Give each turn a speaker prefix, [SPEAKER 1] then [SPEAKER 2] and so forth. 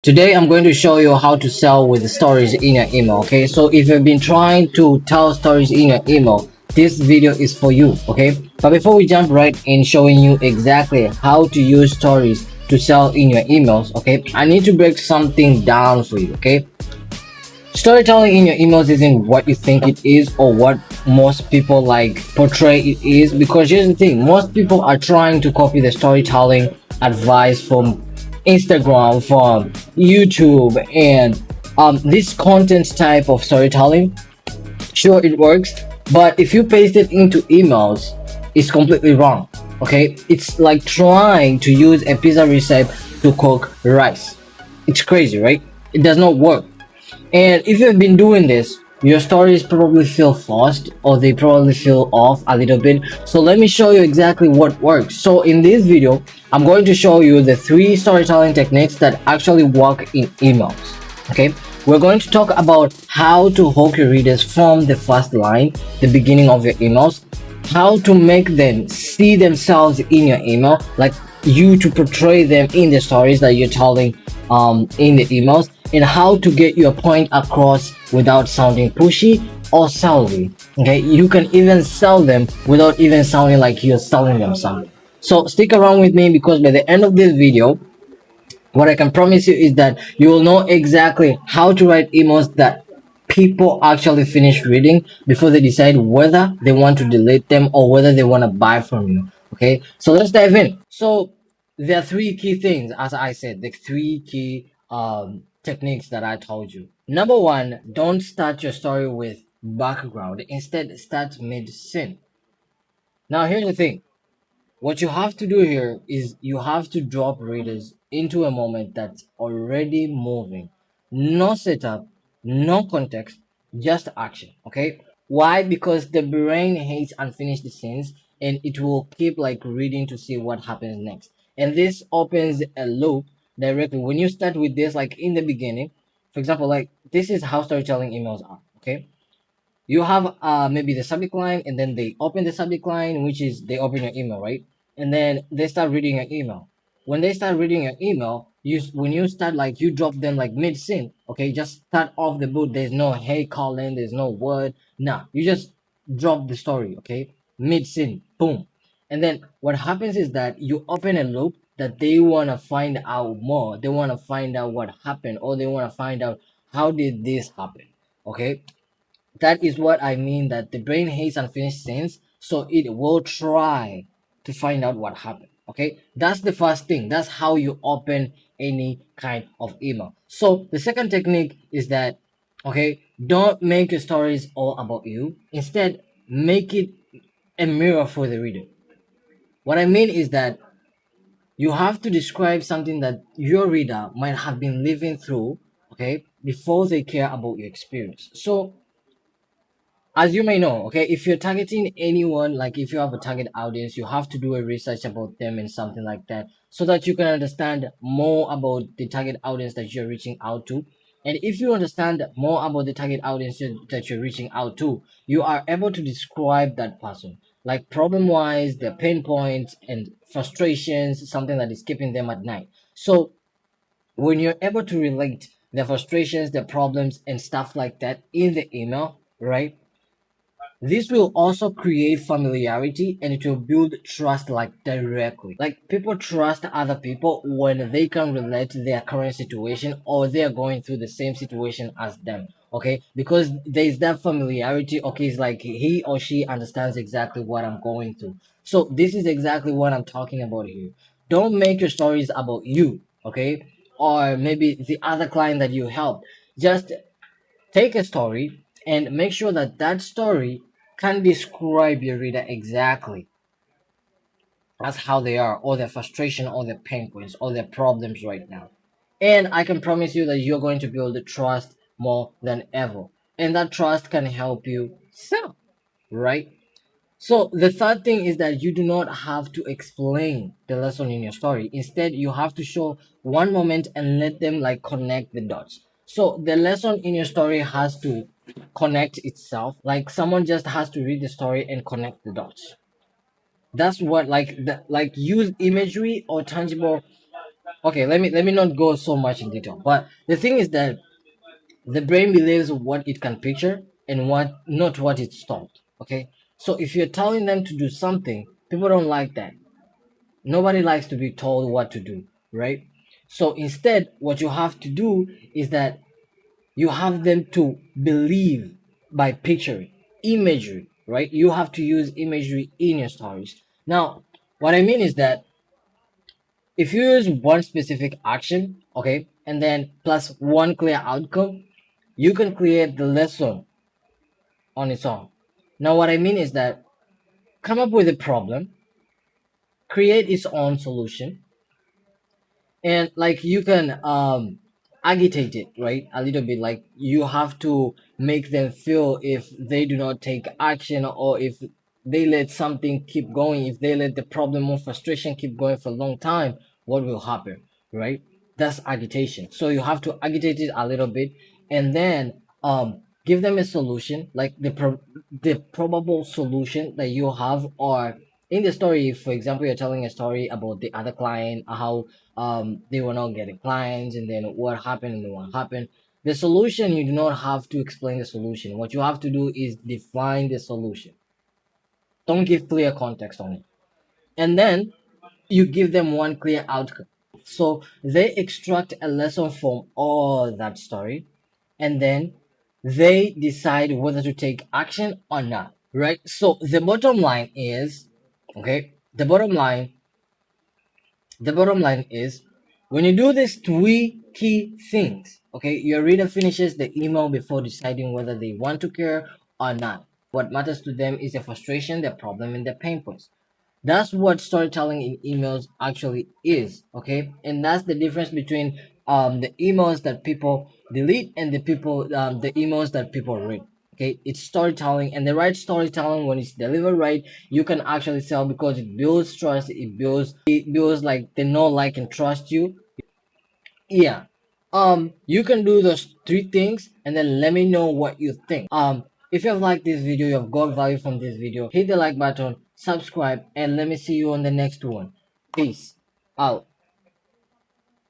[SPEAKER 1] Today I'm going to show you how to sell with stories in your email. Okay, so if you've been trying to tell stories in your email, this video is for you. Okay, but before we jump right in showing you exactly how to use stories to sell in your emails, okay, I need to break something down for you. Okay, storytelling in your emails isn't what you think it is or what most people like portray it is, because here's the thing: most people are trying to copy the storytelling advice from Instagram, from YouTube, and this content type of storytelling. Sure, it works, but if you paste it into emails, it's completely wrong. Okay, it's like trying to use a pizza recipe to cook rice. It's crazy, right? It does not work. And if you've been doing this, your stories probably feel forced or they probably feel off a little bit. So let me show you exactly what works. So in this video, I'm going to show you the 3 storytelling techniques that actually work in emails. Okay, we're going to talk about how to hook your readers from the first line, the beginning of your emails, how to make them see themselves in your email, like you to portray them in the stories that you're telling in the emails, and how to get your point across without sounding pushy or salesy. Okay, you can even sell them without even sounding like you're selling them something. So stick around with me, because by the end of this video, what I can promise you is that you will know exactly how to write emails that people actually finish reading before they decide whether they want to delete them or whether they want to buy from you. Okay, so let's dive in. So there are 3 key things, as I said, the 3 key techniques that I told you. Number one, don't start your story with background. Instead, start mid scene. Now, here's the thing: what you have to do here is you have to drop readers into a moment that's already moving. No setup, no context, just action. Okay? Why? Because the brain hates unfinished scenes and it will keep like reading to see what happens next. And this opens a loop directly. When you start with this, like in the beginning, for example, like this is how storytelling emails are. Okay? You have maybe the subject line, and then they open the subject line, which is they open your email, right? And then they start reading your email. When they start reading your email, when you start, like, you drop them like mid scene. Okay, just start off the boot. There's no hey Colin, there's no word. Nah, you just drop the story. Okay, mid scene, boom. And then what happens is that you open a loop that they want to find out more. They want to find out what happened, or they want to find out how did this happen. Okay, that is what I mean, that the brain hates unfinished scenes, so it will try to find out what happened. Okay, that's the first thing. That's how you open any kind of email. So the second technique is that, okay, don't make your stories all about you. Instead, make it a mirror for the reader. What I mean is that you have to describe something that your reader might have been living through, okay, before they care about your experience. So as you may know, okay, if you're targeting anyone, like if you have a target audience, you have to do a research about them and something like that, so that you can understand more about the target audience that you're reaching out to. And if you understand more about the target audience that you're reaching out to, you are able to describe that person, like problem wise, their pain points and frustrations, something that is keeping them at night. So when you're able to relate their frustrations, their problems, and stuff like that in the email, right? This will also create familiarity and it will build trust, like directly. Like people trust other people when they can relate to their current situation or they are going through the same situation as them. Okay, because there's that familiarity. Okay, it's like he or she understands exactly what I'm going through. So this is exactly what I'm talking about here. Don't make your stories about you, okay? Or maybe the other client that you helped. Just take a story and make sure that that story can describe your reader exactly as how they are, or their frustration, or their pain points, or their problems right now. And I can promise you that you're going to build the trust more than ever. And that trust can help you sell, right? So the third thing is that you do not have to explain the lesson in your story. Instead, you have to show one moment and let them like connect the dots. So the lesson in your story has to connect itself. Like someone just has to read the story and connect the dots. That's what, like use imagery or tangible Okay, let me not go so much in detail, but the thing is that the brain believes what it can picture and what not what it's told. Okay, so if you're telling them to do something, people don't like that. Nobody likes to be told what to do, right? So instead, what you have to do is that you have them to believe by picturing imagery, right? You have to use imagery in your stories. Now, what I mean is that if you use one specific action, okay, and then plus one clear outcome, you can create the lesson on its own. Now, what I mean is that come up with a problem, create its own solution, and like you can agitate it, right, a little bit. Like you have to make them feel if they do not take action, or if they let something keep going, if they let the problem or frustration keep going for a long time, what will happen, right? That's agitation. So you have to agitate it a little bit, and then give them a solution, like the probable solution that you have. Or in the story, if, for example, you're telling a story about the other client, how they were not getting clients, and then what happened and then what happened. The solution, you do not have to explain the solution. What you have to do is define the solution. Don't give clear context on it. And then you give them one clear outcome. So they extract a lesson from all that story, and then they decide whether to take action or not. Right? So the bottom line is, okay, the bottom line is, when you do these three key things, okay, your reader finishes the email before deciding whether they want to care or not. What matters to them is the frustration, the problem, and the pain points. That's what storytelling in emails actually is, okay? And that's the difference between the emails that people delete and the emails that people read. Okay, it's storytelling, and the right storytelling, when it's delivered right, you can actually sell, because it builds trust, it builds like they know, like, and trust you. Yeah. You can do those three things, and then let me know what you think. If you have liked this video, you have got value from this video, hit the like button, subscribe, and let me see you on the next one. Peace out.